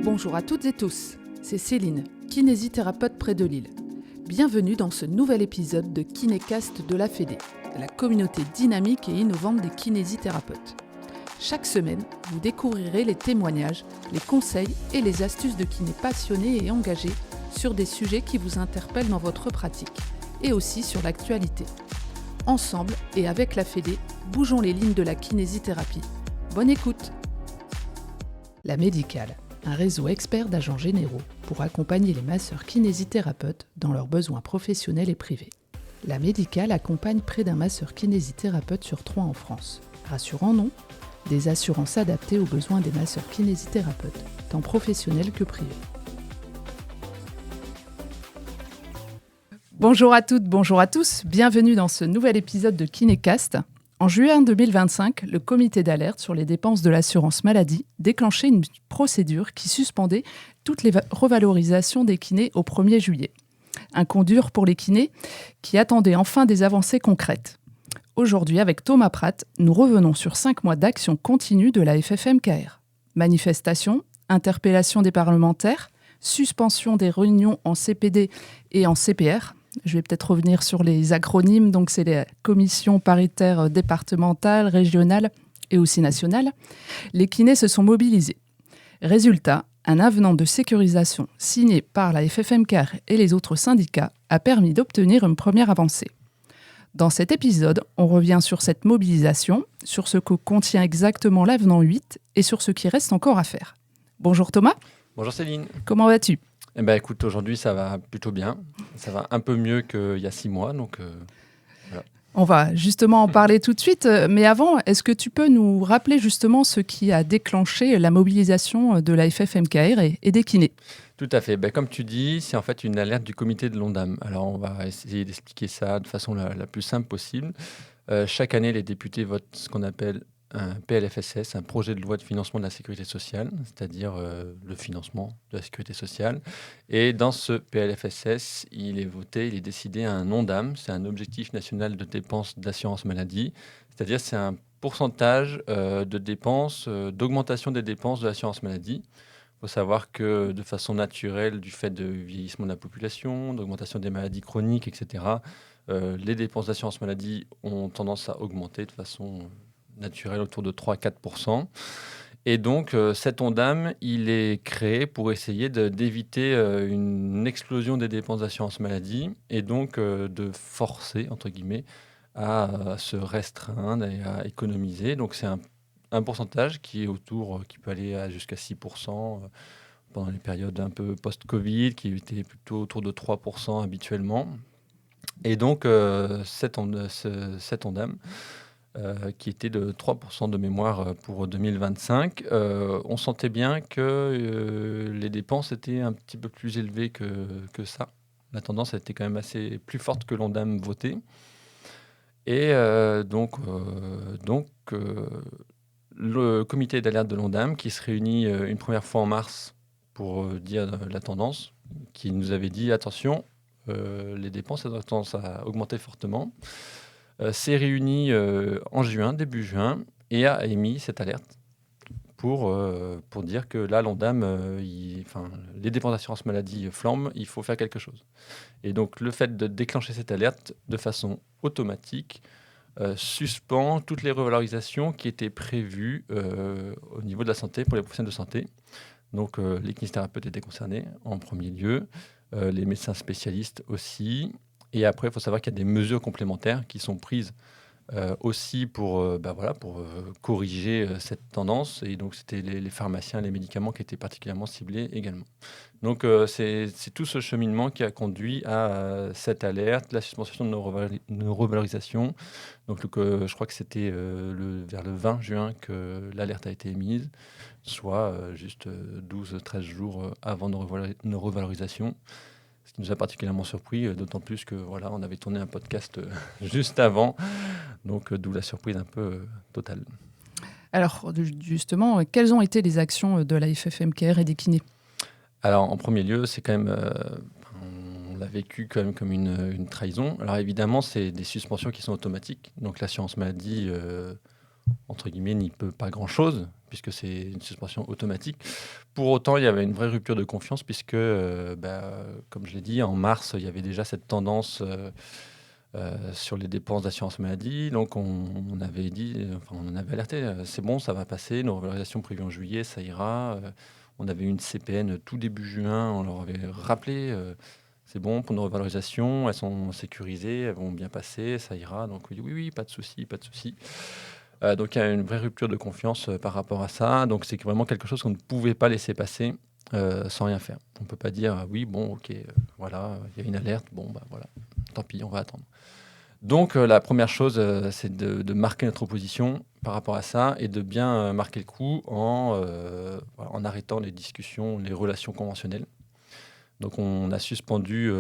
Bonjour à toutes et tous, c'est Céline, kinésithérapeute près de Lille. Bienvenue dans ce nouvel épisode de Kinécast de la Fédé, la communauté dynamique et innovante des kinésithérapeutes. Chaque semaine, vous découvrirez les témoignages, les conseils et les astuces de kinés passionnés et engagés sur des sujets qui vous interpellent dans votre pratique et aussi sur l'actualité. Ensemble et avec la Fédé, bougeons les lignes de la kinésithérapie. Bonne écoute! La Médicale, un réseau expert d'agents généraux pour accompagner les masseurs kinésithérapeutes dans leurs besoins professionnels et privés. La Médicale accompagne près d'un masseur kinésithérapeute sur 3 en France. Rassurant, non ? Des assurances adaptées aux besoins des masseurs kinésithérapeutes, tant professionnels que privés. Bonjour à toutes, bonjour à tous, bienvenue dans ce nouvel épisode de Kinécast. En juin 2025, le comité d'alerte sur les dépenses de l'assurance maladie déclenchait une procédure qui suspendait toutes les revalorisations des kinés au 1er juillet. Un coup dur pour les kinés qui attendaient enfin des avancées concrètes. Aujourd'hui, avec Thomas Pratt, nous revenons sur 5 mois d'action continue de la FFMKR. Manifestations, interpellation des parlementaires, suspension des réunions en CPD et en CPR. Je vais peut-être revenir sur les acronymes, donc c'est les commissions paritaires départementales, régionales et aussi nationales. Les kinés se sont mobilisés. Résultat, un avenant de sécurisation signé par la FFMKR et les autres syndicats a permis d'obtenir une première avancée. Dans cet épisode, on revient sur cette mobilisation, sur ce que contient exactement l'avenant 8 et sur ce qui reste encore à faire. Bonjour Thomas. Bonjour Céline. Comment vas-tu ? Eh ben, écoute, aujourd'hui ça va plutôt bien. Ça va un peu mieux qu'il y a 6 mois. Donc, voilà. On va justement en parler tout de suite. Mais avant, est-ce que tu peux nous rappeler justement ce qui a déclenché la mobilisation de la FFMKR et des kinés ? Tout à fait. Ben, comme tu dis, c'est en fait une alerte du comité de l'ONDAM. Alors on va essayer d'expliquer ça de façon la plus simple possible. Chaque année, les députés votent ce qu'on appelle un PLFSS, un projet de loi de financement de la sécurité sociale, c'est-à-dire le financement de la sécurité sociale. Et dans ce PLFSS, il est décidé un ONDAM, c'est un objectif national de dépenses d'assurance maladie, c'est-à-dire c'est un pourcentage de dépenses, d'augmentation des dépenses de l'assurance maladie. Il faut savoir que de façon naturelle, du fait du vieillissement de la population, d'augmentation des maladies chroniques, etc., les dépenses d'assurance maladie ont tendance à augmenter de façon naturelle autour de 3-4%. Et donc, cet ONDAM, il est créé pour essayer d'éviter une explosion des dépenses d'assurance maladie et donc de forcer, entre guillemets, à se restreindre et à économiser. Donc, c'est un pourcentage qui peut aller jusqu'à 6% pendant les périodes un peu post-Covid, qui était plutôt autour de 3% habituellement. Et donc, cet ONDAM, qui était de 3% de mémoire pour 2025, on sentait bien que les dépenses étaient un petit peu plus élevées que ça. La tendance était quand même assez plus forte que l'ONDAM voté. Et donc, le comité d'alerte de l'ONDAM, qui se réunit une première fois en mars pour dire la tendance, qui nous avait dit, attention, les dépenses ont tendance à augmenter fortement, s'est réuni en juin, début juin, et a émis cette alerte pour dire que là, l'ONDAM, les dépenses d'assurance maladie flambent, il faut faire quelque chose. Et donc, le fait de déclencher cette alerte de façon automatique suspend toutes les revalorisations qui étaient prévues au niveau de la santé pour les professionnels de santé. Donc, les kinésithérapeutes étaient concernés en premier lieu, les médecins spécialistes aussi. Et après, il faut savoir qu'il y a des mesures complémentaires qui sont prises aussi pour corriger cette tendance. Et donc, c'était les pharmaciens, les médicaments qui étaient particulièrement ciblés également. Donc, c'est tout ce cheminement qui a conduit à cette alerte, la suspension de nos revalorisations. Donc, je crois que c'était vers le 20 juin que l'alerte a été émise, soit juste 12-13 jours avant nos revalorisations. Ce qui nous a particulièrement surpris, d'autant plus que on avait tourné un podcast juste avant, donc d'où la surprise un peu totale. Alors justement, quelles ont été les actions de la FFMKR et des kinés ? Alors en premier lieu, c'est quand même, on l'a vécu quand même comme une trahison. Alors évidemment, c'est des suspensions qui sont automatiques, donc l'assurance maladie entre guillemets, n'y peut pas grand-chose, puisque c'est une suspension automatique. Pour autant, il y avait une vraie rupture de confiance, puisque, comme je l'ai dit, en mars, il y avait déjà cette tendance sur les dépenses d'assurance maladie. Donc, on avait dit, enfin, on en avait alerté, c'est bon, ça va passer, nos revalorisations prévues en juillet, ça ira. On avait eu une CPN tout début juin, on leur avait rappelé, c'est bon, pour nos revalorisations, elles sont sécurisées, elles vont bien passer, ça ira. Donc, oui, oui, oui, pas de souci, pas de souci. Donc il y a une vraie rupture de confiance par rapport à ça. Donc c'est vraiment quelque chose qu'on ne pouvait pas laisser passer sans rien faire. On ne peut pas dire ah oui, bon, ok, voilà, il y a une alerte, bon, bah voilà, tant pis, on va attendre. Donc la première chose, c'est de marquer notre opposition par rapport à ça et de bien marquer le coup en arrêtant les discussions, les relations conventionnelles. Donc on a suspendu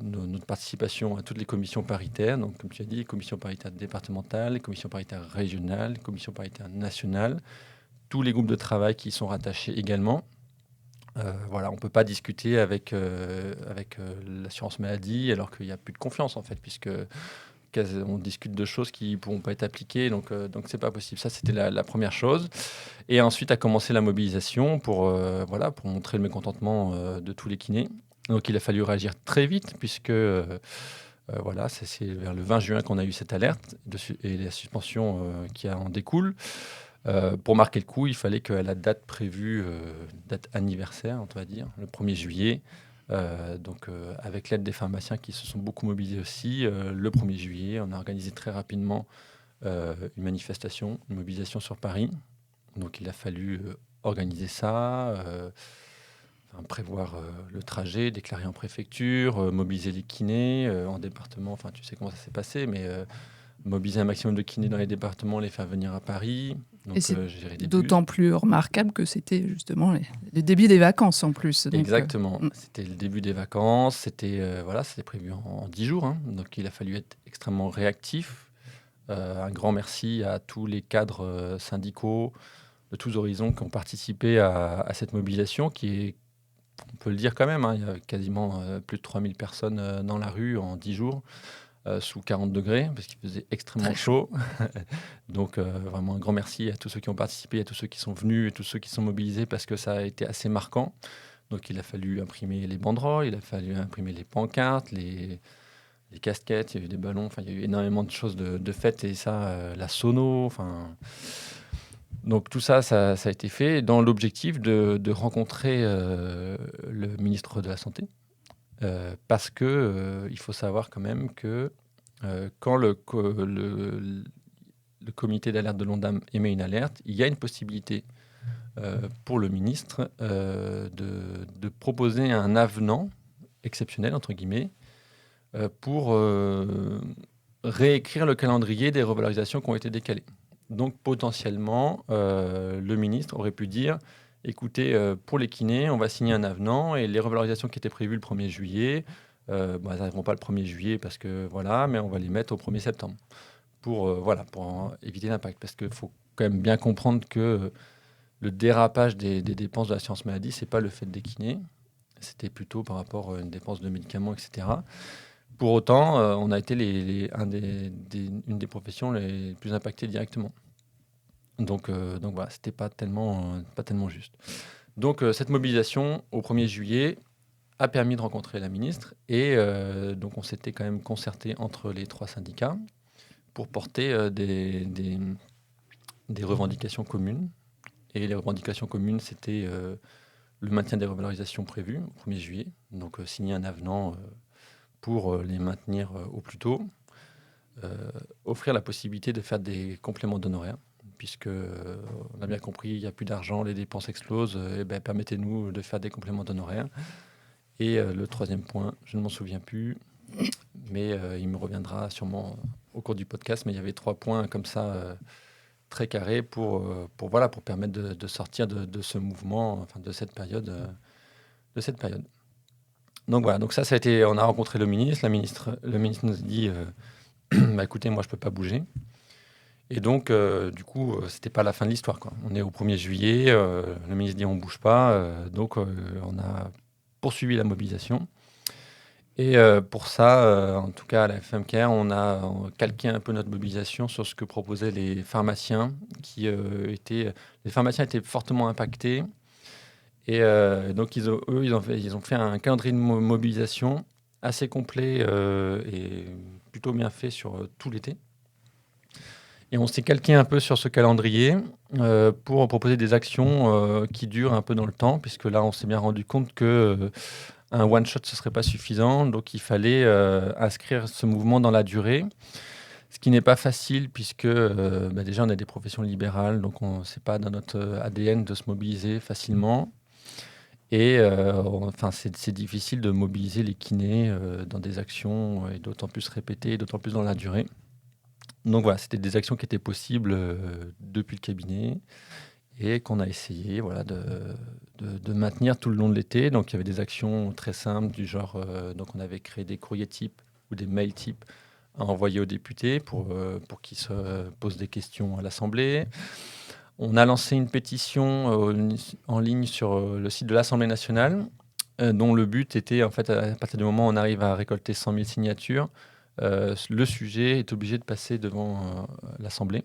notre participation à toutes les commissions paritaires. Donc comme tu as dit, commission paritaire départementale, commission paritaire régionale, commission paritaire nationale, tous les groupes de travail qui y sont rattachés également. Voilà, on ne peut pas discuter avec l'assurance maladie alors qu'il n'y a plus de confiance en fait, puisque on discute de choses qui ne pourront pas être appliquées, donc c'est pas possible. Ça, c'était la première chose. Et ensuite a commencé la mobilisation pour montrer le mécontentement de tous les kinés. Donc il a fallu réagir très vite, puisque c'est vers le 20 juin qu'on a eu cette alerte et la suspension qui en découle. Pour marquer le coup, il fallait que la date prévue, date anniversaire, on va dire, le 1er juillet, avec l'aide des pharmaciens qui se sont beaucoup mobilisés aussi, le 1er juillet, on a organisé très rapidement une manifestation, une mobilisation sur Paris. Donc il a fallu organiser ça, prévoir le trajet, déclarer en préfecture, mobiliser les kinés en département. Enfin, tu sais comment ça s'est passé, mais mobiliser un maximum de kinés dans les départements, les faire venir à Paris. Donc, Et c'est gérer des bus. d'autant plus remarquable que c'était justement le début des vacances en plus. Donc, Exactement. C'était le début des vacances. C'était prévu en 10 jours. Hein. Donc il a fallu être extrêmement réactif. Un grand merci à tous les cadres syndicaux de tous horizons qui ont participé à cette mobilisation qui est, on peut le dire quand même, hein, il y a quasiment plus de 3000 personnes dans la rue en 10 jours. Sous 40 degrés, parce qu'il faisait extrêmement chaud. Donc, vraiment un grand merci à tous ceux qui ont participé, à tous ceux qui sont venus, et tous ceux qui sont mobilisés, parce que ça a été assez marquant. Donc, il a fallu imprimer les banderoles, il a fallu imprimer les pancartes, les casquettes, il y a eu des ballons, enfin, il y a eu énormément de choses de fêtes, et ça, la sono, enfin... Donc tout ça, ça a été fait dans l'objectif de rencontrer le ministre de la Santé, parce que il faut savoir quand même que quand le comité d'alerte de l'ONDAM émet une alerte, il y a une possibilité pour le ministre de proposer un avenant exceptionnel, entre guillemets, pour réécrire le calendrier des revalorisations qui ont été décalées. Donc potentiellement, le ministre aurait pu dire écoutez, pour les kinés, on va signer un avenant et les revalorisations qui étaient prévues le 1er juillet, elles n'arriveront pas le 1er juillet parce que voilà, mais on va les mettre au 1er septembre pour éviter l'impact. Parce qu'il faut quand même bien comprendre que le dérapage des dépenses de l'assurance maladie, ce n'est pas le fait des kinés, c'était plutôt par rapport à une dépense de médicaments, etc. Pour autant, on a été une des professions les plus impactées directement. Donc voilà, c'était pas tellement juste. Donc cette mobilisation au 1er juillet a permis de rencontrer la ministre et donc on s'était quand même concerté entre les 3 syndicats pour porter des revendications communes. Et les revendications communes, c'était le maintien des revalorisations prévues au 1er juillet, donc signer un avenant pour les maintenir au plus tôt, offrir la possibilité de faire des compléments d'honoraires, puisque on a bien compris, il n'y a plus d'argent, les dépenses explosent, permettez-nous de faire des compléments d'honoraires. Et le 3e point, je ne m'en souviens plus, mais il me reviendra sûrement au cours du podcast, mais il y avait 3 points comme ça, très carrés, pour permettre de sortir de ce mouvement, enfin de cette période. Donc voilà, donc ça a été, on a rencontré le ministre nous a dit écoutez, moi je peux pas bouger. Et donc, du coup, c'était pas la fin de l'histoire, quoi. On est au 1er juillet, le ministre dit on bouge pas, donc on a poursuivi la mobilisation. Et pour ça, en tout cas à la FM Care, on a calqué un peu notre mobilisation sur ce que proposaient les pharmaciens, les pharmaciens étaient fortement impactés. Et donc ils ont fait un calendrier de mobilisation assez complet et plutôt bien fait sur tout l'été. Et on s'est calqué un peu sur ce calendrier pour proposer des actions qui durent un peu dans le temps, puisque là, on s'est bien rendu compte que un one-shot, ce ne serait pas suffisant. Donc, il fallait inscrire ce mouvement dans la durée, ce qui n'est pas facile, puisque déjà, on a des professions libérales, donc ce n'est pas dans notre ADN de se mobiliser facilement. Et c'est difficile de mobiliser les kinés dans des actions, et d'autant plus répétées, d'autant plus dans la durée. Donc voilà, c'était des actions qui étaient possibles depuis le cabinet et qu'on a essayé de maintenir tout le long de l'été. Donc il y avait des actions très simples du genre, donc on avait créé des courriers types ou des mails types à envoyer aux députés pour qu'ils se posent des questions à l'Assemblée. On a lancé une pétition en ligne sur le site de l'Assemblée nationale, dont le but était, en fait, à partir du moment où on arrive à récolter 100 000 signatures, le sujet est obligé de passer devant l'Assemblée.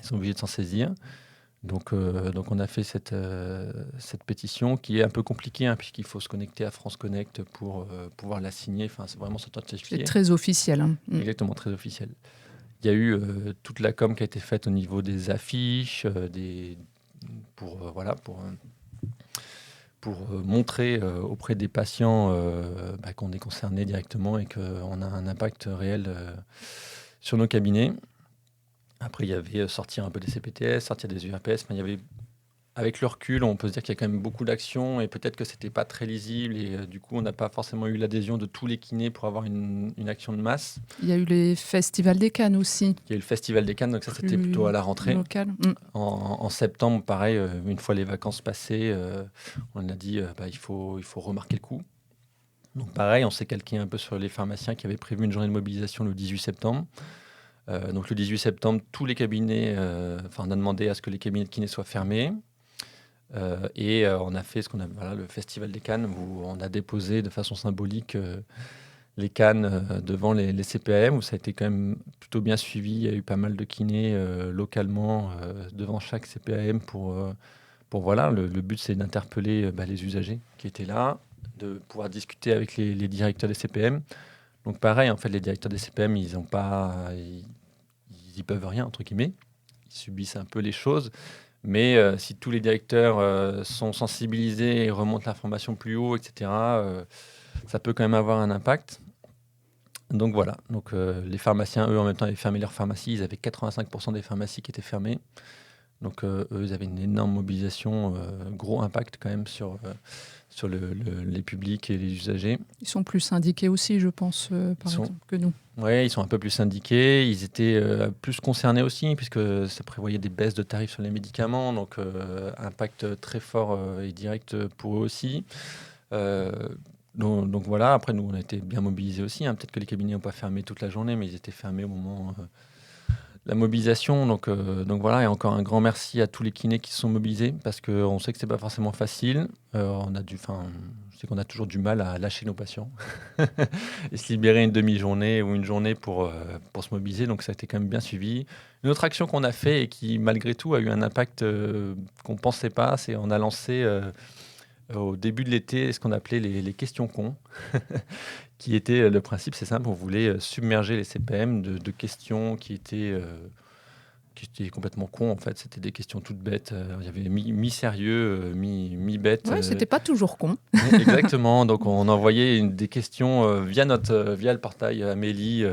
Ils sont obligés de s'en saisir. Donc on a fait cette pétition qui est un peu compliquée, hein, puisqu'il faut se connecter à France Connect pour pouvoir la signer. Enfin, c'est vraiment s'authentifier. C'est très officiel. Hein. Exactement, très officiel. Il y a eu toute la com qui a été faite au niveau des affiches, pour montrer auprès des patients qu'on est concerné directement et qu'on a un impact réel sur nos cabinets. Après, il y avait sortir un peu des CPTS, sortir des URPS. Il y avait, avec le recul, on peut se dire qu'il y a quand même beaucoup d'actions et peut-être que ce n'était pas très lisible. Et du coup, on n'a pas forcément eu l'adhésion de tous les kinés pour avoir une action de masse. Il y a eu les festivals des Cannes aussi. Il y a eu le Festival des Cannes, donc ça, c'était plutôt à la rentrée. Local. En septembre, pareil, une fois les vacances passées, on a dit il faut remarquer le coup. Donc pareil, on s'est calqué un peu sur les pharmaciens qui avaient prévu une journée de mobilisation le 18 septembre. Donc le 18 septembre, tous les cabinets, on a demandé à ce que les cabinets de kiné soient fermés. Et on a fait le Festival des Cannes, où on a déposé de façon symbolique les cannes devant les CPAM, où ça a été quand même plutôt bien suivi. Il y a eu pas mal de kinés localement devant chaque CPAM pour le but, c'est d'interpeller les usagers qui étaient là, de pouvoir discuter avec les directeurs des CPM. Donc pareil, en fait, les directeurs des CPM, ils y peuvent rien, entre guillemets. Ils subissent un peu les choses. Mais si tous les directeurs sont sensibilisés et remontent l'information plus haut, etc., ça peut quand même avoir un impact. Donc voilà. Donc les pharmaciens, eux, en même temps, avaient fermé leurs pharmacies. Ils avaient 85% des pharmacies qui étaient fermées. Donc eux, ils avaient une énorme mobilisation, gros impact quand même sur les publics et les usagers. Ils sont plus syndiqués aussi, je pense, exemple, que nous. Oui, ils sont un peu plus syndiqués. Ils étaient plus concernés aussi, puisque ça prévoyait des baisses de tarifs sur les médicaments, donc impact très fort et direct pour eux aussi. Donc voilà, après nous, on a été bien mobilisés aussi. Hein. Peut-être que les cabinets n'ont pas fermé toute la journée, mais ils étaient fermés au moment la mobilisation. Donc voilà, et encore un grand merci à tous les kinés qui se sont mobilisés, parce qu'on sait que c'est pas forcément facile. Je sais qu'on a toujours du mal à lâcher nos patients et se libérer une demi-journée ou une journée pour se mobiliser. Donc ça a été quand même bien suivi. Une autre action qu'on a fait et qui malgré tout a eu un impact qu'on pensait pas, c'est on a lancé au début de l'été ce qu'on appelait les questions cons. Qui était le principe, c'est simple, on voulait submerger les CPM de questions qui étaient complètement cons en fait. C'était des questions toutes bêtes. Il y avait mi-sérieux, mi-bête. Ouais, c'était pas toujours con. Exactement. Donc on envoyait des questions via le portail Amélie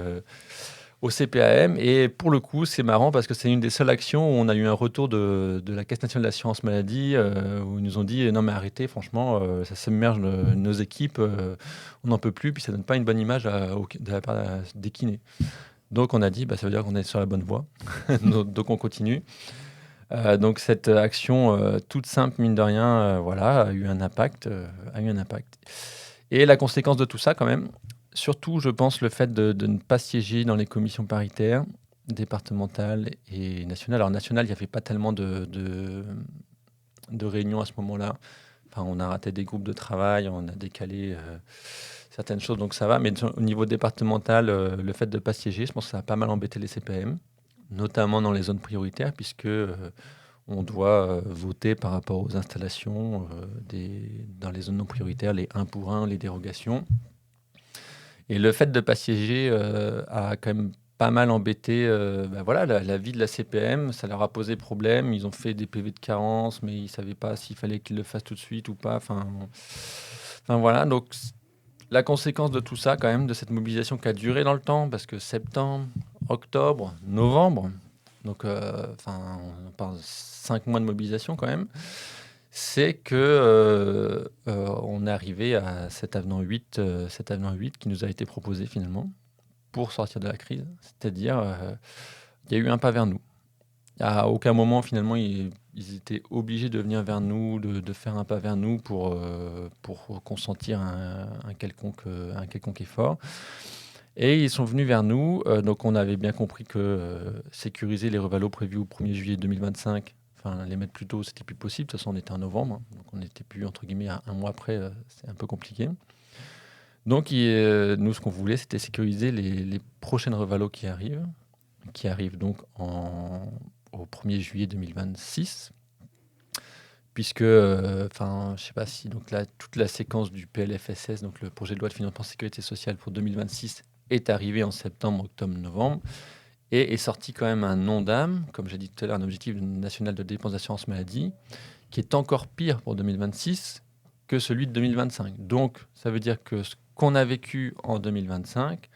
au CPAM. Et pour le coup, c'est marrant parce que c'est une des seules actions où on a eu un retour de la Caisse nationale d'assurance maladie où ils nous ont dit non mais arrêtez, franchement, ça submerge nos équipes, on n'en peut plus, puis ça donne pas une bonne image de la part des kinés. Donc on a dit ça veut dire qu'on est sur la bonne voie, donc on continue. Donc cette action toute simple mine de rien, a eu un impact, Et la conséquence de tout ça quand même. Surtout, je pense, le fait de ne pas siéger dans les commissions paritaires départementales et nationales. Alors, nationales, il n'y avait pas tellement de réunions à ce moment-là. Enfin, on a raté des groupes de travail, on a décalé certaines choses, donc ça va. Mais au niveau départemental, le fait de ne pas siéger, je pense que ça a pas mal embêté les CPM, notamment dans les zones prioritaires, puisque on doit voter par rapport aux installations dans les zones non prioritaires, les 1 pour 1, les dérogations. Et le fait de ne pas siéger a quand même pas mal embêté voilà, la vie de la CPM. Ça leur a posé problème. Ils ont fait des PV de carence, mais ils ne savaient pas s'il fallait qu'ils le fassent tout de suite ou pas. Enfin voilà, donc la conséquence de tout ça, quand même, de cette mobilisation qui a duré dans le temps, parce que septembre, octobre, novembre, donc on parle 5 mois de mobilisation quand même, c'est que on est arrivé à cet avenant 8, qui nous a été proposé finalement pour sortir de la crise. C'est-à-dire, il y a eu un pas vers nous. À aucun moment, finalement, ils étaient obligés de venir vers nous, de faire un pas vers nous pour consentir un quelconque effort. Et ils sont venus vers nous. Donc, on avait bien compris que sécuriser les revalos prévus au 1er juillet 2025, enfin, les mettre plus tôt, c'était plus possible. De toute façon, on était en novembre. Donc, on n'était plus, entre guillemets, à un mois après. C'est un peu compliqué. Donc, nous, ce qu'on voulait, c'était sécuriser les prochaines revalos qui arrivent donc au 1er juillet 2026, puisque, je ne sais pas si donc là, toute la séquence du PLFSS, donc le projet de loi de financement de sécurité sociale pour 2026, est arrivée en septembre, octobre, novembre, et est sorti quand même un ONDAM, comme j'ai dit tout à l'heure, un objectif national de dépenses d'assurance maladie, qui est encore pire pour 2026 que celui de 2025. Donc, ça veut dire que ce qu'on a vécu en 2025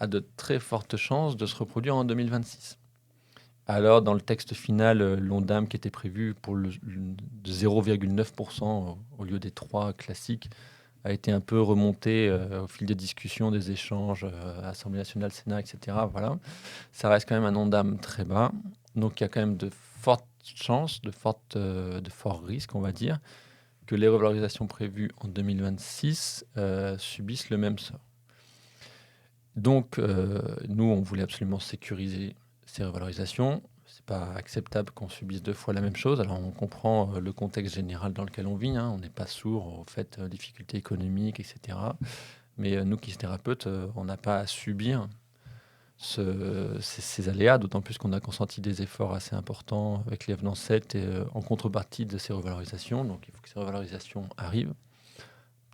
a de très fortes chances de se reproduire en 2026. Alors, dans le texte final, l'ONDAM qui était prévu pour de 0,9% au lieu des 3 classiques a été un peu remonté au fil des discussions, des échanges, Assemblée nationale, Sénat, etc. Voilà. Ça reste quand même un ONDAM très bas. Donc, il y a quand même de fortes chances, de forts risques, on va dire, que les revalorisations prévues en 2026 subissent le même sort. Donc, nous, on voulait absolument sécuriser ces revalorisations. Ce n'est pas acceptable qu'on subisse 2 fois la même chose. Alors, on comprend le contexte général dans lequel on vit. On n'est pas sourd au fait difficultés économiques, etc. Mais nous, kinésithérapeutes, on n'a pas à subir ces aléas, d'autant plus qu'on a consenti des efforts assez importants avec les avenants 7 et, en contrepartie de ces revalorisations. Donc, il faut que ces revalorisations arrivent.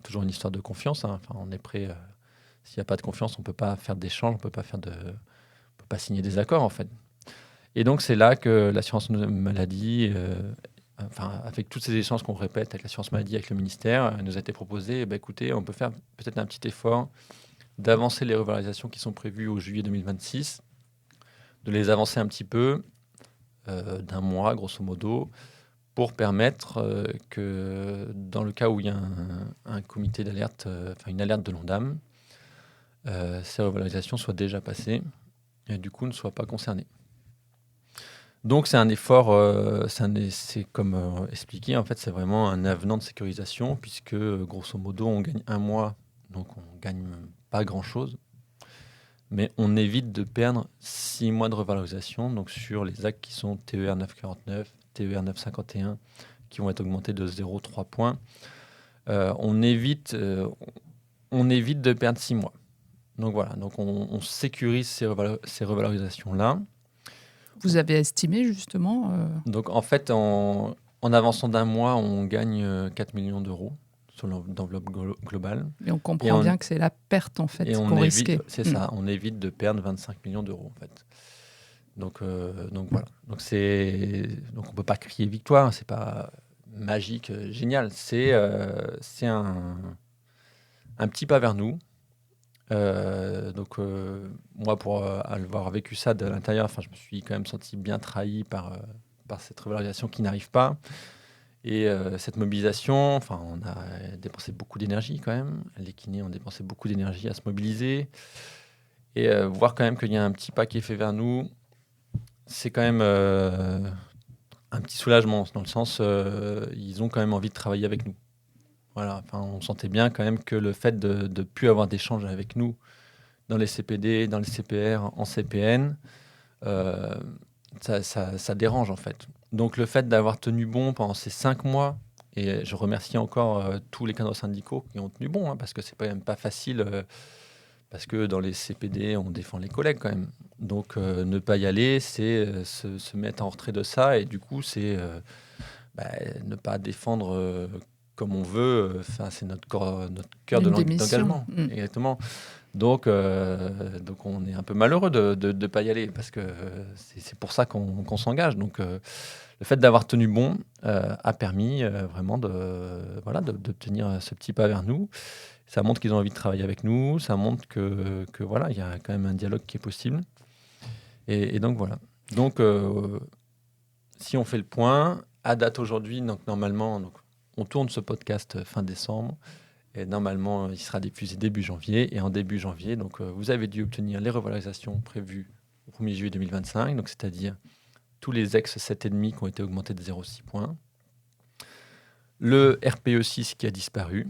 Toujours une histoire de confiance. Enfin, on est prêt. S'il n'y a pas de confiance, on ne peut pas faire d'échanges, on ne peut pas signer des accords, en fait. Et donc, c'est là que l'assurance maladie, avec tous ces échanges qu'on répète avec l'assurance maladie, avec le ministère, nous a été proposé, écoutez, on peut faire peut-être un petit effort d'avancer les revalorisations qui sont prévues au juillet 2026, de les avancer un petit peu, d'un mois, grosso modo, pour permettre que dans le cas où il y a un comité d'alerte, une alerte de l'ONDAM, ces revalorisations soient déjà passées et du coup ne soient pas concernées. Donc c'est un effort, c'est comme expliqué, en fait, c'est vraiment un avenant de sécurisation puisque grosso modo on gagne 1 mois, donc on gagne pas grand-chose, mais on évite de perdre 6 mois de revalorisation, donc sur les actes qui sont TER 949, TER 951, qui vont être augmentés de 0,3 points. On évite de perdre 6 mois. Donc voilà, donc on sécurise ces revalorisations-là. Vous avez estimé justement Donc en fait, en avançant d'1 mois, on gagne 4 millions d'euros sur l'enveloppe globale. Et on comprend bien que c'est la perte en fait qu'on risquait. C'est ça, on évite de perdre 25 millions d'euros en fait. Donc voilà. Donc on peut pas crier victoire, c'est pas magique, génial. C'est un petit pas vers nous. Moi, pour avoir vécu ça de l'intérieur, je me suis quand même senti bien trahi par cette revalorisation qui n'arrive pas. Et cette mobilisation, on a dépensé beaucoup d'énergie quand même. Les kinés ont dépensé beaucoup d'énergie à se mobiliser. Et voir quand même qu'il y a un petit pas qui est fait vers nous, c'est quand même un petit soulagement, dans le sens ils ont quand même envie de travailler avec nous. Voilà, on sentait bien quand même que le fait de ne plus avoir d'échanges avec nous dans les CPD, dans les CPR, en CPN, ça dérange en fait. Donc le fait d'avoir tenu bon pendant ces 5 mois Et je remercie encore tous les cadres syndicaux qui ont tenu bon, parce que c'est quand même pas facile, parce que dans les CPD, on défend les collègues quand même. Donc ne pas y aller, c'est se mettre en retrait de ça, et du coup, c'est ne pas défendre comme on veut. C'est notre cœur L'une des missions. d'engagement. Exactement. Donc on est un peu malheureux de ne pas y aller, parce que c'est pour ça qu'on s'engage. Donc le fait d'avoir tenu bon a permis vraiment d'obtenir ce petit pas vers nous. Ça montre qu'ils ont envie de travailler avec nous, ça montre que voilà, il y a quand même un dialogue qui est possible. Et donc voilà. Donc si on fait le point, à date aujourd'hui, donc normalement, on tourne ce podcast fin décembre. Et normalement, il sera diffusé début janvier. Et en début janvier, donc, vous avez dû obtenir les revalorisations prévues au 1er juillet 2025, donc c'est-à-dire tous les ex-7,5 qui ont été augmentés de 0,6 points, le RPE6 qui a disparu,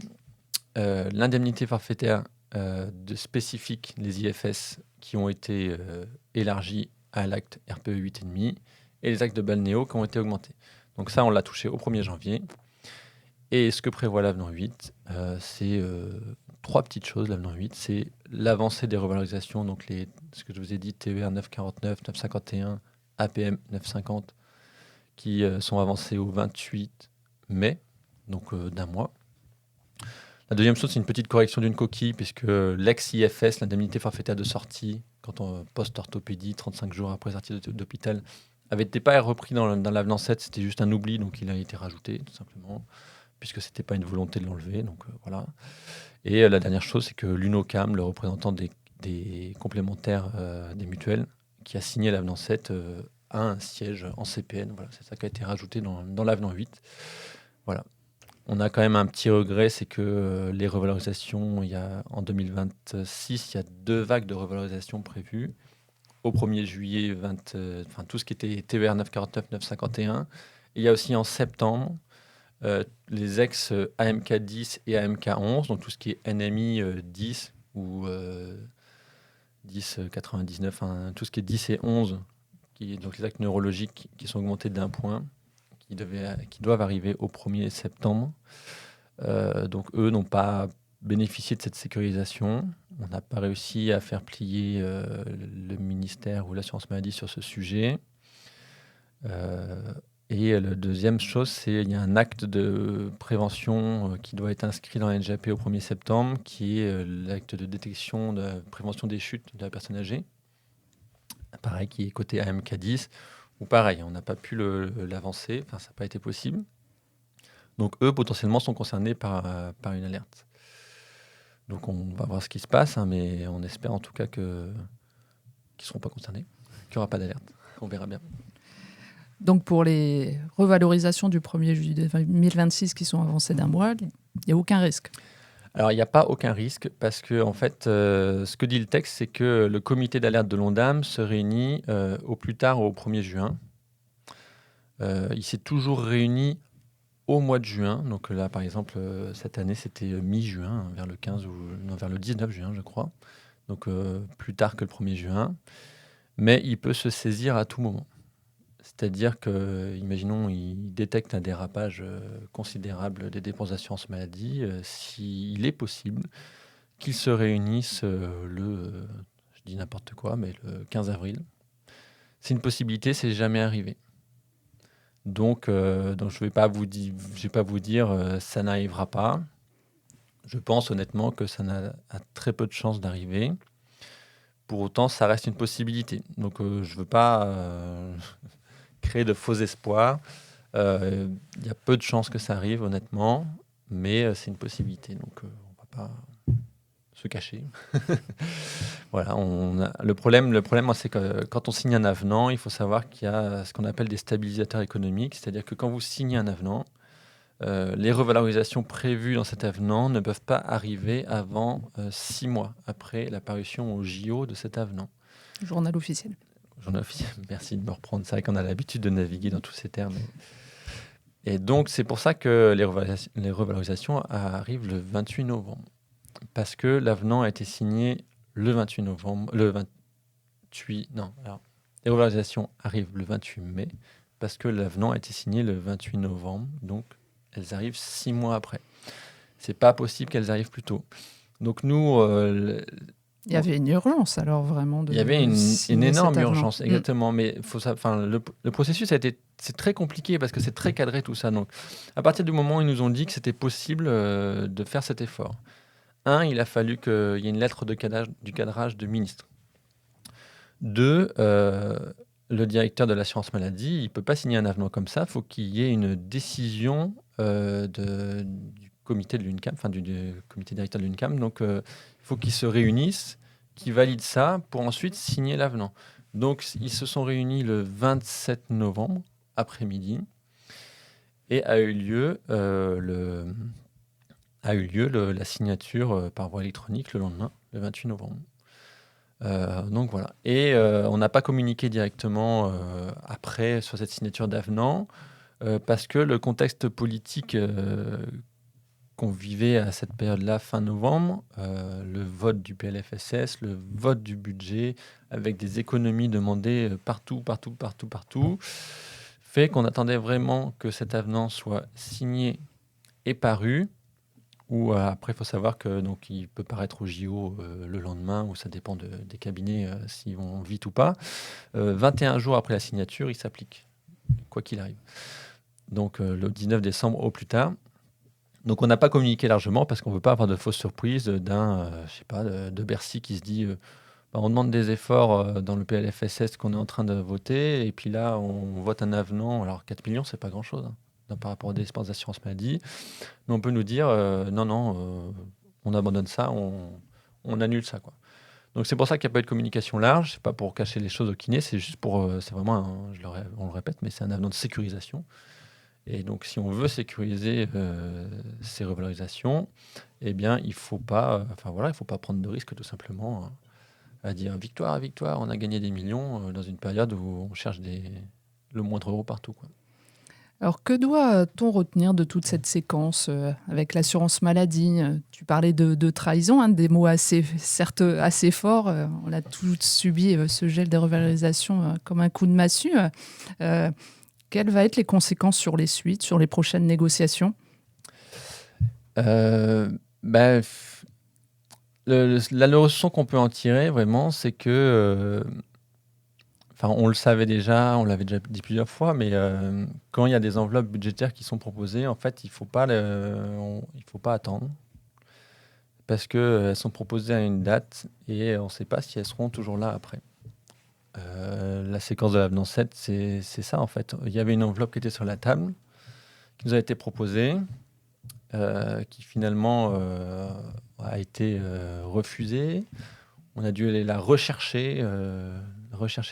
l'indemnité forfaitaire de spécifique, les IFS, qui ont été élargis à l'acte RPE 8,5, et les actes de balnéo qui ont été augmentés. Donc ça, on l'a touché au 1er janvier. Et ce que prévoit l'avenant 8, c'est 3 petites choses. L'avenant 8, c'est l'avancée des revalorisations, donc ce que je vous ai dit, TER 949, 951, APM 950, qui sont avancées au 28 mai, donc d'un mois. La deuxième chose, c'est une petite correction d'une coquille, puisque l'ex-IFS, l'indemnité forfaitaire de sortie, quand on post-orthopédie, 35 jours après sortie d'hôpital, avait été pas repris dans l'avenant 7, c'était juste un oubli, donc il a été rajouté, tout simplement, puisque c'était pas une volonté de l'enlever. Donc voilà. Et la dernière chose, c'est que l'UNOCAM, le représentant des complémentaires des mutuelles, qui a signé l'avenant 7, a un siège en CPN. Voilà, c'est ça qui a été rajouté dans l'avenant 8. Voilà. On a quand même un petit regret, c'est que les revalorisations, en 2026, il y a 2 vagues de revalorisation prévues. Au 1er juillet, tout ce qui était TER 949, 951. Et il y a aussi en septembre les ex AMK 10 et AMK 11, donc tout ce qui est NMI 10 ou 10 99, tout ce qui est 10 et 11, donc les actes neurologiques qui sont augmentés d'1 point, qui doivent arriver au 1er septembre. Donc eux n'ont pas bénéficié de cette sécurisation. On n'a pas réussi à faire plier le ministère ou l'assurance maladie sur ce sujet. Et la deuxième chose, c'est qu'il y a un acte de prévention qui doit être inscrit dans la NJAP au 1er septembre, qui est l'acte de détection de la prévention des chutes de la personne âgée. Pareil, qui est côté AMK10, où pareil, on n'a pas pu l'avancer, ça n'a pas été possible. Donc eux, potentiellement, sont concernés par une alerte. Donc on va voir ce qui se passe, mais on espère en tout cas qu'ils ne seront pas concernés, qu'il n'y aura pas d'alerte. On verra bien. Donc pour les revalorisations du 1er juillet 2026 qui sont avancées d'1 mois, il n'y a aucun risque. Alors il n'y a pas aucun risque, parce que en fait, ce que dit le texte, c'est que le comité d'alerte de l'ONDAM se réunit au plus tard au 1er juin. Il s'est toujours réuni au mois de juin. Donc là, par exemple, cette année, c'était mi-juin, vers le 15 vers le 19 juin, je crois. Donc plus tard que le 1er juin. Mais il peut se saisir à tout moment. C'est-à-dire que, imaginons, il détecte un dérapage considérable des dépenses d'assurance maladie, s'il est possible qu'ils se réunissent je dis n'importe quoi, mais le 15 avril. C'est une possibilité, c'est jamais arrivé. Donc je vais pas vous dire ça n'arrivera pas. Je pense honnêtement que ça a très peu de chances d'arriver. Pour autant, ça reste une possibilité. Donc je veux pas créer de faux espoirs. Il y a peu de chances que ça arrive, honnêtement, mais c'est une possibilité. Donc on va pas se cacher. Voilà, le problème, moi, c'est que quand on signe un avenant, il faut savoir qu'il y a ce qu'on appelle des stabilisateurs économiques, c'est-à-dire que quand vous signez un avenant, les revalorisations prévues dans cet avenant ne peuvent pas arriver avant 6 mois après la parution au JO de cet avenant. Journal officiel. Journal officiel, merci de me reprendre. C'est vrai qu'on a l'habitude de naviguer dans tous ces termes. Et donc, c'est pour ça que les revalorisations arrivent le 28 novembre. Parce que l'avenant a été signé le 28 novembre. Les revalorisations arrivent le 28 mai, parce que l'avenant a été signé le 28 novembre, donc elles arrivent 6 mois après. C'est pas possible qu'elles arrivent plus tôt. Donc nous, Il y avait une urgence alors vraiment il y avait de une signer énorme cet avenant. urgence, exactement. Mais le processus c'est très compliqué parce que c'est très cadré tout ça. Donc, à partir du moment où ils nous ont dit que c'était possible de faire cet effort, il a fallu qu'il y ait une lettre du cadrage de ministre. 2, le directeur de l'assurance maladie, il ne peut pas signer un avenant comme ça. Il faut qu'il y ait une décision du comité de l'UNCAM, enfin du comité directeur de l'UNCAM. Donc, il faut qu'ils se réunissent, qu'ils valident ça pour ensuite signer l'avenant. Donc, ils se sont réunis le 27 novembre, après-midi, et a eu lieu la signature par voie électronique le lendemain, le 28 novembre. Donc voilà. Et on n'a pas communiqué directement après sur cette signature d'avenant parce que le contexte politique qu'on vivait à cette période-là, fin novembre, le vote du PLFSS, le vote du budget, avec des économies demandées partout, fait qu'on attendait vraiment que cet avenant soit signé et paru. Ou après, il faut savoir que donc il peut paraître au JO le lendemain, ou ça dépend des cabinets s'ils vont vite ou pas. 21 jours après la signature, il s'applique, quoi qu'il arrive. Donc le 19 décembre au plus tard. Donc on n'a pas communiqué largement parce qu'on ne veut pas avoir de fausses surprises de Bercy qui se dit on demande des efforts dans le PLFSS qu'on est en train de voter, et puis là on vote un avenant. Alors 4 millions, c'est pas grand-chose par rapport aux dépenses d'assurance maladie. Mais on peut nous dire non, on abandonne ça, on annule ça, quoi. Donc c'est pour ça qu'il n'y a pas eu de communication large. C'est pas pour cacher les choses au kiné, c'est juste c'est vraiment, on le répète, mais c'est un avenant de sécurisation. Et donc si on veut sécuriser ces revalorisations, eh bien il faut pas prendre de risques tout simplement à dire victoire, victoire, on a gagné des millions dans une période où on cherche le moindre euro partout, quoi. Alors, que doit-on retenir de toute cette séquence avec l'assurance maladie? Tu parlais de trahison, des mots certes assez forts. On a tous subi ce gel des revalorisations comme un coup de massue. Quelles vont être les conséquences sur les suites, sur les prochaines négociations? La leçon qu'on peut en tirer, vraiment, c'est que... on le savait déjà, on l'avait déjà dit plusieurs fois, mais quand il y a des enveloppes budgétaires qui sont proposées, en fait, il faut pas attendre parce qu'elles sont proposées à une date et on ne sait pas si elles seront toujours là après. La séquence de l'avenant 7, c'est ça, en fait. Il y avait une enveloppe qui était sur la table, qui nous a été proposée, qui finalement a été refusée. On a dû aller la rechercher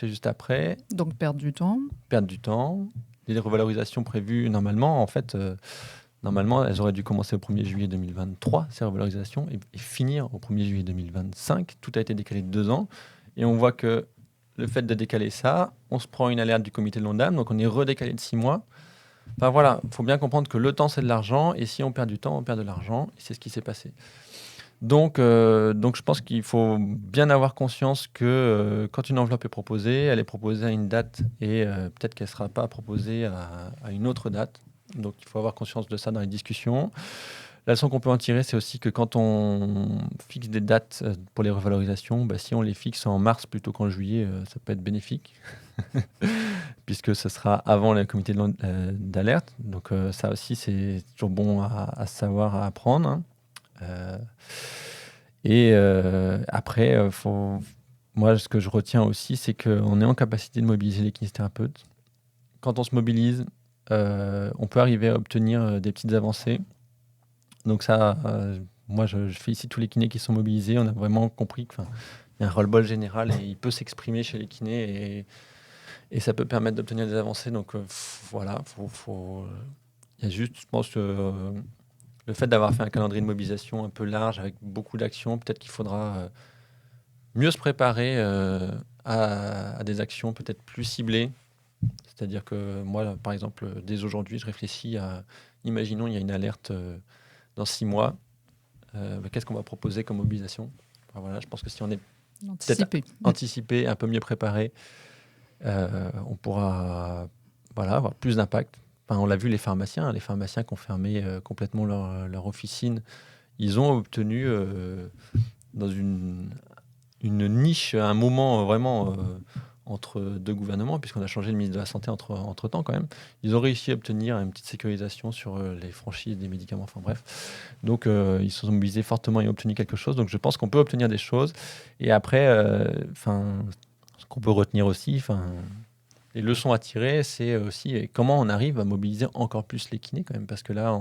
juste après. Donc perdre du temps. Perdre du temps. Les revalorisations prévues, normalement, elles auraient dû commencer au 1er juillet 2023, ces revalorisations, et finir au 1er juillet 2025. Tout a été décalé de 2 ans. Et on voit que le fait de décaler ça, on se prend une alerte du comité de l'ONDAM, donc on est redécalé de 6 mois. Enfin voilà, il faut bien comprendre que le temps, c'est de l'argent, et si on perd du temps, on perd de l'argent, et c'est ce qui s'est passé. Donc je pense qu'il faut bien avoir conscience que quand une enveloppe est proposée, elle est proposée à une date et peut-être qu'elle ne sera pas proposée à une autre date. Donc il faut avoir conscience de ça dans les discussions. La leçon qu'on peut en tirer, c'est aussi que quand on fixe des dates pour les revalorisations, si on les fixe en mars plutôt qu'en juillet, ça peut être bénéfique, puisque ce sera avant le comité d'alerte. Donc ça aussi, c'est toujours bon à savoir, à apprendre, hein. Et après, moi, ce que je retiens aussi, c'est qu'on est en capacité de mobiliser les kinésithérapeutes. Quand on se mobilise, on peut arriver à obtenir des petites avancées. Donc ça, moi, je félicite tous les kinés qui sont mobilisés. On a vraiment compris qu'il y a un roll-ball général et il peut s'exprimer chez les kinés et ça peut permettre d'obtenir des avancées. Donc voilà, il y a juste, je pense, le fait d'avoir fait un calendrier de mobilisation un peu large avec beaucoup d'actions, peut-être qu'il faudra mieux se préparer à des actions peut-être plus ciblées. C'est-à-dire que moi, par exemple, dès aujourd'hui, je réfléchis à, imaginons, il y a une alerte dans 6 mois, qu'est-ce qu'on va proposer comme mobilisation? Enfin, voilà, je pense que si on est peut-être anticipé, un peu mieux préparé, on pourra avoir plus d'impact. on l'a vu, les pharmaciens qui ont fermé complètement leur officine, ils ont obtenu dans une niche, un moment vraiment entre deux gouvernements, puisqu'on a changé le ministre de la Santé entre-temps quand même. Ils ont réussi à obtenir une petite sécurisation sur les franchises des médicaments, enfin bref. Donc ils se sont mobilisés fortement et ont obtenu quelque chose. Donc je pense qu'on peut obtenir des choses. Et après, ce qu'on peut retenir aussi, les leçons à tirer, c'est aussi comment on arrive à mobiliser encore plus les kinés quand même, parce que là,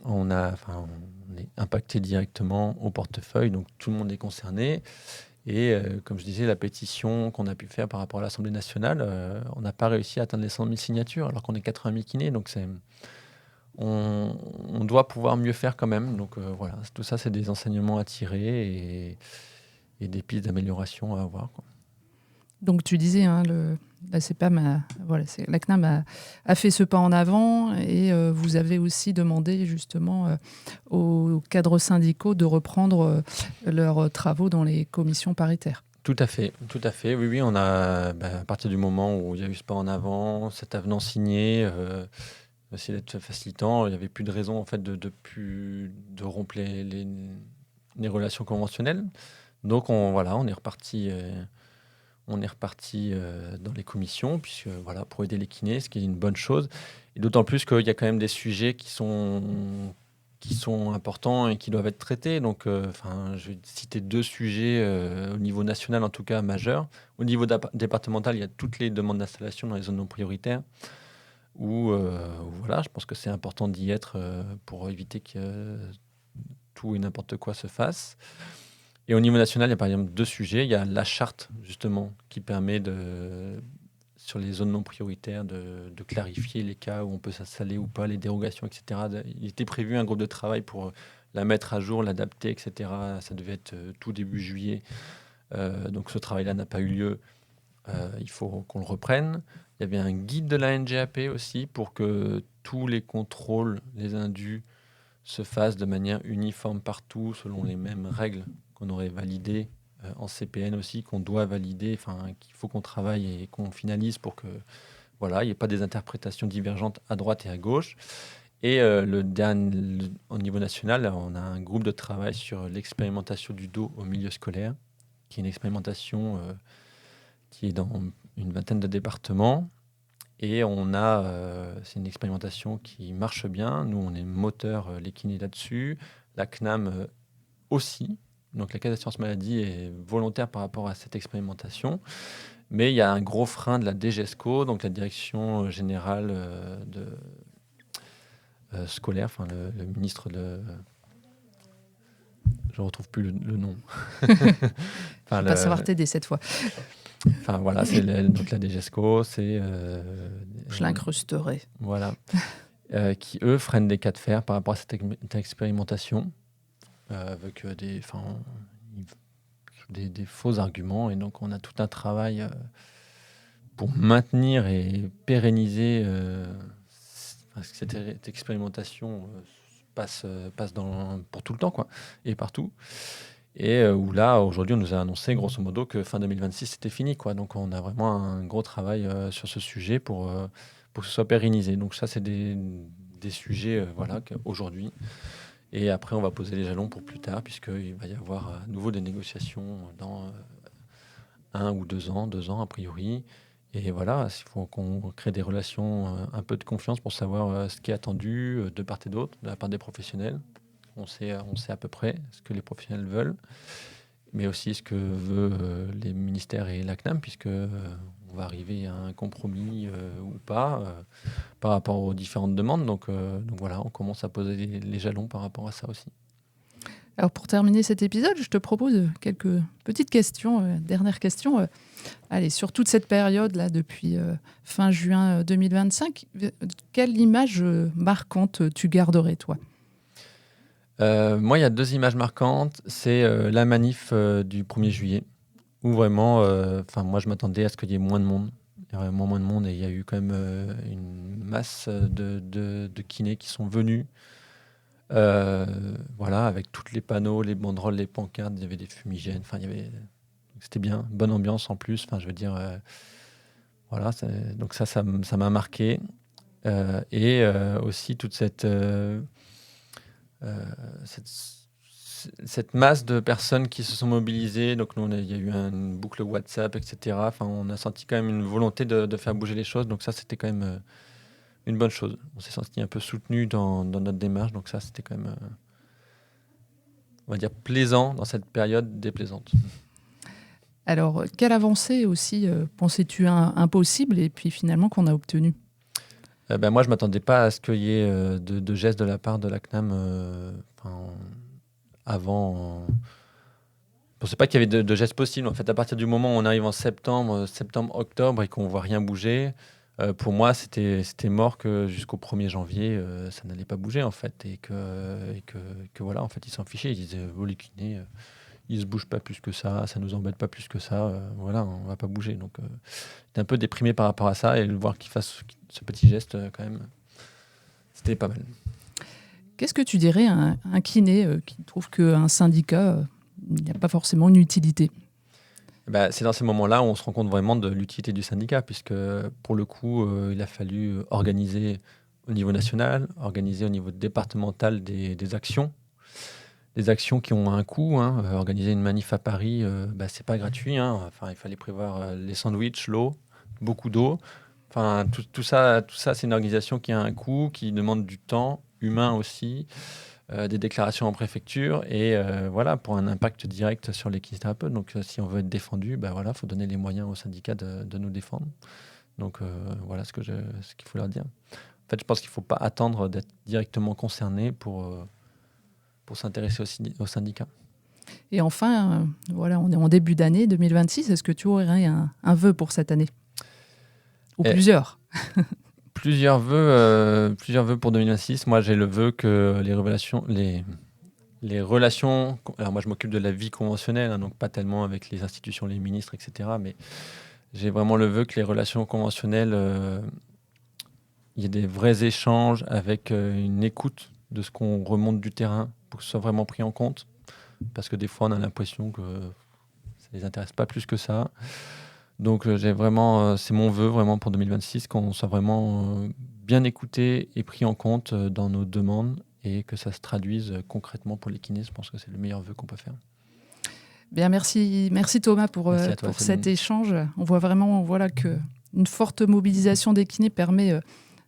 on est impacté directement au portefeuille, donc tout le monde est concerné. Et comme je disais, la pétition qu'on a pu faire par rapport à l'Assemblée nationale, on n'a pas réussi à atteindre les 100 000 signatures, alors qu'on est 80 000 kinés. Donc on doit pouvoir mieux faire quand même. Donc voilà, tout ça, c'est des enseignements à tirer et des pistes d'amélioration à avoir, quoi. Donc tu disais, hein, la CPAM, la CNAM a fait ce pas en avant et vous avez aussi demandé justement aux cadres syndicaux de reprendre leurs travaux dans les commissions paritaires. Tout à fait. Oui, on a, à partir du moment où il y a eu ce pas en avant, cet avenant signé, essayer d'être facilitant, il n'y avait plus de raison en fait de rompre les relations conventionnelles. Donc on est reparti. Dans les commissions, puisque voilà, pour aider les kinés, ce qui est une bonne chose. Et d'autant plus qu'il y a quand même des sujets qui sont importants et qui doivent être traités. Donc, je vais citer 2 sujets au niveau national, en tout cas majeurs. Au niveau départemental, il y a toutes les demandes d'installation dans les zones non prioritaires, où voilà, je pense que c'est important d'y être pour éviter que tout et n'importe quoi se fasse. Et au niveau national, il y a par exemple 2 sujets. Il y a la charte, justement, qui permet sur les zones non prioritaires de clarifier les cas où on peut s'installer ou pas, les dérogations, etc. Il était prévu un groupe de travail pour la mettre à jour, l'adapter, etc. Ça devait être tout début juillet. Donc ce travail-là n'a pas eu lieu. Il faut qu'on le reprenne. Il y avait un guide de la NGAP aussi pour que tous les contrôles, les indus, se fassent de manière uniforme partout, selon les mêmes règles qu'on aurait validées en CPN aussi, qu'on doit valider, qu'il faut qu'on travaille et qu'on finalise pour que voilà, il n'y ait pas des interprétations divergentes à droite et à gauche. Et au niveau national, on a un groupe de travail sur l'expérimentation du dos au milieu scolaire, qui est une expérimentation qui est dans une vingtaine de départements. Et c'est une expérimentation qui marche bien. Nous, on est moteur, les kinés là-dessus. La CNAM aussi. Donc la Caisse d'assurance maladie est volontaire par rapport à cette expérimentation. Mais il y a un gros frein de la DGESCO, donc la direction générale scolaire, le ministre de... Je ne retrouve plus le nom. Je ne vais pas savoir t'aider cette fois. Voilà, c'est donc la DGESCO, c'est... Je l'incrusterai. Voilà. Qui, eux, freinent des cas de fer par rapport à cette expérimentation, avec des faux arguments. Et donc, on a tout un travail pour maintenir et pérenniser cette expérimentation passe pour tout le temps, quoi, et partout. Et où là, aujourd'hui, on nous a annoncé, grosso modo, que fin 2026, c'était fini, quoi. Donc, on a vraiment un gros travail sur ce sujet pour que ce soit pérennisé. Donc, ça, c'est des sujets, aujourd'hui. Et après, on va poser les jalons pour plus tard, puisqu'il va y avoir à nouveau des négociations dans 1 ou 2 ans a priori. Et voilà, il faut qu'on crée des relations, un peu de confiance pour savoir ce qui est attendu de part et d'autre, de la part des professionnels. On sait à peu près ce que les professionnels veulent, mais aussi ce que veulent les ministères et la CNAM, puisque on va arriver à un compromis ou pas par rapport aux différentes demandes. Donc voilà, on commence à poser les jalons par rapport à ça aussi. Alors pour terminer cet épisode, je te propose quelques petites questions, dernières questions. Allez, sur toute cette période-là, depuis fin juin 2025, quelle image marquante tu garderais, toi ? Moi, il y a 2 images marquantes. C'est la manif du 1er juillet, où vraiment, moi, je m'attendais à ce qu'il y ait moins de monde. Il y a vraiment moins de monde et il y a eu quand même une masse de kinés qui sont venus. Voilà, avec tous les panneaux, les banderoles, les pancartes, il y avait des fumigènes. C'était bien, bonne ambiance en plus. Voilà, donc ça m'a marqué. et aussi toute cette masse de personnes qui se sont mobilisées. Donc nous, il y a eu une boucle WhatsApp, etc. Enfin, on a senti quand même une volonté de faire bouger les choses. Donc ça, c'était quand même une bonne chose. On s'est senti un peu soutenu dans notre démarche. Donc ça, c'était quand même, on va dire, plaisant dans cette période déplaisante. Alors, quelle avancée aussi pensais-tu impossible et puis finalement qu'on a obtenue ? Moi, je ne m'attendais pas à ce qu'il y ait de gestes de la part de la CNAM avant. Je ne pensais pas qu'il y avait de gestes possibles. En fait, à partir du moment où on arrive en septembre, octobre et qu'on ne voit rien bouger, pour moi, c'était mort que jusqu'au 1er janvier, ça n'allait pas bouger, en fait. Et que voilà, en fait, ils s'en fichaient. Ils disaient, les kinés, ils ne se bougent pas plus que ça ne nous embête pas plus que ça. Voilà, on ne va pas bouger. Donc, j'étais un peu déprimé par rapport à ça. Et le voir qu'ils fassent ce petit geste, quand même, c'était pas mal. Qu'est-ce que tu dirais à un kiné qui trouve qu'un syndicat, il n'y a pas forcément une utilité ? C'est dans ces moments-là où on se rend compte vraiment de l'utilité du syndicat, puisque pour le coup, il a fallu organiser au niveau national, organiser au niveau départemental des actions. Des actions qui ont un coût. Organiser une manif à Paris, c'est pas gratuit. Enfin, il fallait prévoir les sandwichs, l'eau, beaucoup d'eau. Enfin, tout ça, c'est une organisation qui a un coût, qui demande du temps humain aussi, des déclarations en préfecture et voilà, pour un impact direct sur les kinésithérapeutes. Donc, si on veut être défendu, il faut donner les moyens aux syndicats de nous défendre. Donc, voilà ce qu'il faut leur dire. En fait, je pense qu'il ne faut pas attendre d'être directement concerné pour s'intéresser aux syndicats. Et enfin, voilà, on est en début d'année 2026. Est-ce que tu aurais un vœu pour cette année ? Ou plusieurs ? Plusieurs vœux pour 2026. Moi, j'ai le vœu que les relations... Alors moi, je m'occupe de la vie conventionnelle, donc pas tellement avec les institutions, les ministres, etc. Mais j'ai vraiment le vœu que les relations conventionnelles, il y ait des vrais échanges avec une écoute de ce qu'on remonte du terrain pour que ce soit vraiment pris en compte. Parce que des fois, on a l'impression que ça ne les intéresse pas plus que ça. Donc, c'est mon vœu vraiment pour 2026, qu'on soit vraiment bien écouté et pris en compte dans nos demandes et que ça se traduise concrètement pour les kinés. Je pense que c'est le meilleur vœu qu'on peut faire. Bien, merci Thomas pour cet échange. On voit vraiment qu'une forte mobilisation des kinés permet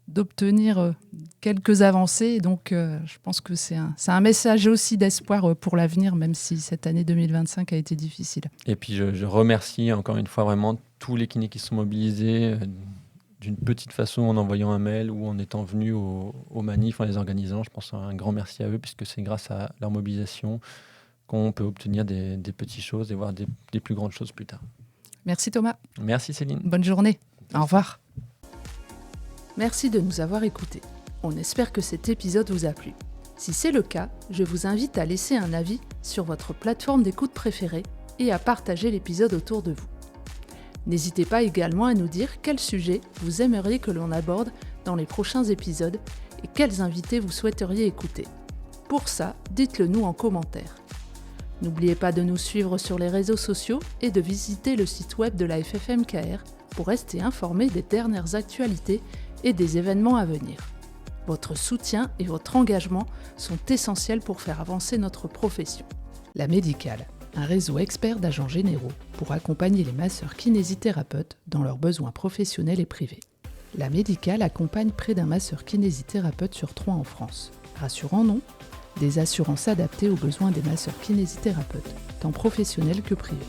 d'obtenir quelques avancées. Donc, je pense que c'est un message aussi d'espoir pour l'avenir, même si cette année 2025 a été difficile. Et puis, je remercie encore une fois vraiment tous les kinés qui sont mobilisés d'une petite façon en envoyant un mail ou en étant venus aux manifs, en les organisant. Je pense un grand merci à eux, puisque c'est grâce à leur mobilisation qu'on peut obtenir des petites choses et voir des plus grandes choses plus tard. Merci Thomas. Merci Céline. Bonne journée. Merci. Au revoir. Merci de nous avoir écoutés. On espère que cet épisode vous a plu. Si c'est le cas, je vous invite à laisser un avis sur votre plateforme d'écoute préférée et à partager l'épisode autour de vous. N'hésitez pas également à nous dire quel sujet vous aimeriez que l'on aborde dans les prochains épisodes et quels invités vous souhaiteriez écouter. Pour ça, dites-le nous en commentaire. N'oubliez pas de nous suivre sur les réseaux sociaux et de visiter le site web de la FFMKR pour rester informé des dernières actualités et des événements à venir. Votre soutien et votre engagement sont essentiels pour faire avancer notre profession. La Médicale, un réseau expert d'agents généraux pour accompagner les masseurs kinésithérapeutes dans leurs besoins professionnels et privés. La Médicale accompagne près d'un masseur kinésithérapeute sur 3 en France. Rassurant, non ? Des assurances adaptées aux besoins des masseurs kinésithérapeutes, tant professionnels que privés.